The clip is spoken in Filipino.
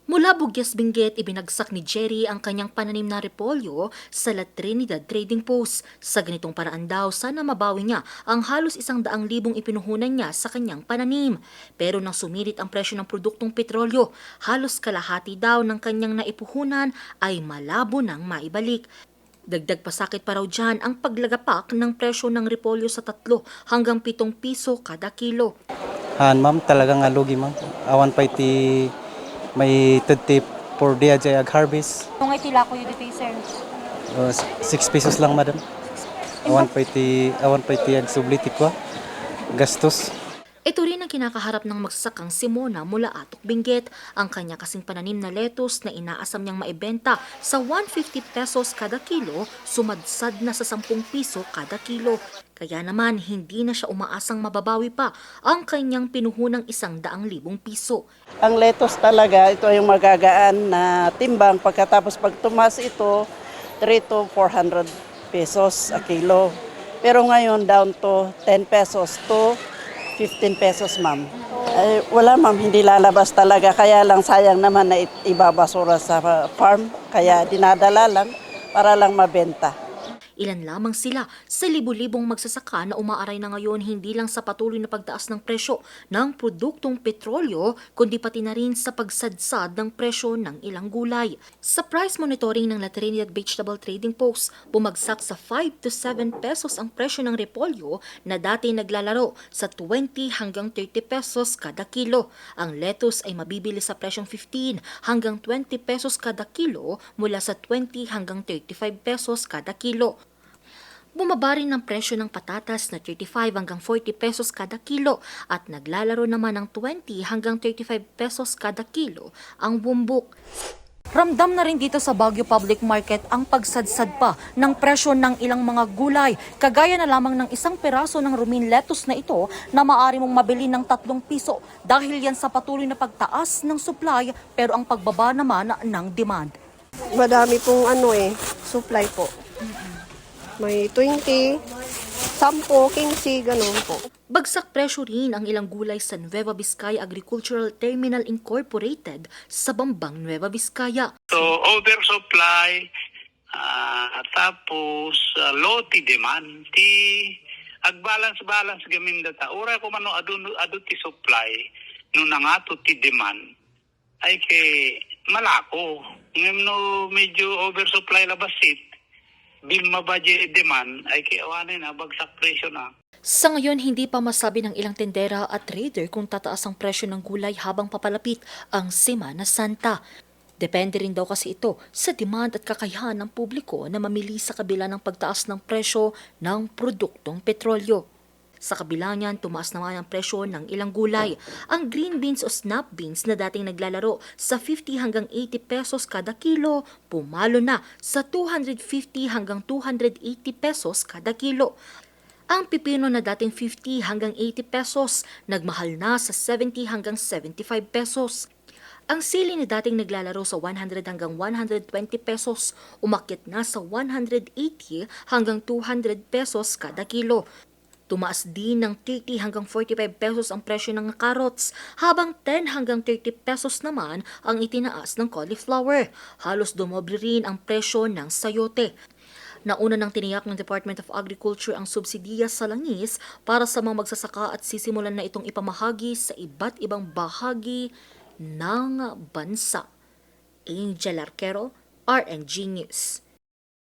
Mula Bugyas Benguet, ibinagsak ni Jerry ang kanyang pananim na repolyo sa La Trinidad Trading Post. Sa ganitong paraan daw, sana mabawi niya ang halos 100,000 ipinuhunan niya sa kanyang pananim. Pero nang sumirit ang presyo ng produktong petrolyo, halos kalahati daw ng kanyang naipuhunan ay malabo nang maibalik. Dagdag pasakit pa raw dyan ang paglagapak ng presyo ng repolyo sa 3 hanggang 7 piso kada kilo. Ma'am, talagang alugi ma'am. Awan pa iti may 30 per day ajay ag harvest. Kung ay tila ko yun dito, sir. 6 pesos lang madam. Awan pa iti ag subliti ko. Gastos. Ito rin ang kinakaharap ng magsasakang si Mona mula Atok Benguet. Ang kanya kasing pananim na lettuce na inaasam niyang maibenta sa 150 pesos kada kilo, sumadsad na sa 10 piso kada kilo. Kaya naman hindi na siya umaasang mababawi pa ang kanyang pinuhunang 100,000 piso. Ang lettuce talaga, ito yung magagaan na timbang. Pagkatapos pag tumas ito, 3 to 400 pesos a kilo. Pero ngayon down to 10 pesos to 15 pesos, ma'am. Wala, ma'am, hindi lalabas talaga. Kaya lang sayang naman na ibabasura sa farm. Kaya dinadala lang para lang mabenta. Ilan lamang sila sa libu-libong magsasaka na umaaray na ngayon hindi lang sa patuloy na pagtaas ng presyo ng produktong petrolyo, kundi pati na rin sa pagsadsad ng presyo ng ilang gulay. Sa price monitoring ng La Trinidad Vegetable Trading Post, bumagsak sa 5 to 7 pesos ang presyo ng repolyo na dati naglalaro sa 20 hanggang 30 pesos kada kilo. Ang lettuce ay mabibili sa presyong 15 hanggang 20 pesos kada kilo mula sa 20 hanggang 35 pesos kada kilo. Bumaba rin ang presyo ng patatas na 35 hanggang 40 pesos kada kilo at naglalaro naman ng 20 hanggang 35 pesos kada kilo ang bumbok. Ramdam na rin dito sa Baguio Public Market ang pagsadsad pa ng presyo ng ilang mga gulay. Kagaya na lamang ng 1 peraso ng romaine lettuce na ito na maaari mong mabili ng 3 piso dahil yan sa patuloy na pagtaas ng supply pero ang pagbaba naman ng demand. Madami pong supply po. May 20, 10, 15, ganun po. Bagsak presyo rin ang ilang gulay sa Nueva Vizcaya Agricultural Terminal Incorporated sa Bambang, Nueva Vizcaya. So, oversupply, tapos low ti demand, ti agbalance-balance gamin data. Ura ko mano adu ti supply, no nangato ti demand, ay kay malako. Ngayon no medyo oversupply labasit, bilma budget demand, ay kay awanin na bagsak presyo na. Sa ngayon, hindi pa masabi ng ilang tendera at trader kung tataas ang presyo ng gulay habang papalapit ang Semana Santa. Depende rin daw kasi ito sa demand at kakayahan ng publiko na mamili sa kabila ng pagtaas ng presyo ng produktong petrolyo. Sa kabila niyan, tumaas naman ang presyo ng ilang gulay. Ang green beans o snap beans na dating naglalaro sa 50 hanggang 80 pesos kada kilo, pumalo na sa 250 hanggang 280 pesos kada kilo. Ang pipino na dating 50 hanggang 80 pesos, nagmahal na sa 70 hanggang 75 pesos. Ang sili na dating naglalaro sa 100 hanggang 120 pesos, umakyat na sa 180 hanggang 200 pesos kada kilo. Tumaas din ng 30 hanggang 45 pesos ang presyo ng carrots, habang 10 hanggang 30 pesos naman ang itinaas ng cauliflower. Halos dumoble rin ang presyo ng sayote. Nauna nang tiniyak ng Department of Agriculture ang subsidiya sa langis para sa mga magsasaka at sisimulan na itong ipamahagi sa iba't ibang bahagi ng bansa. Angel Arquero, RNG News.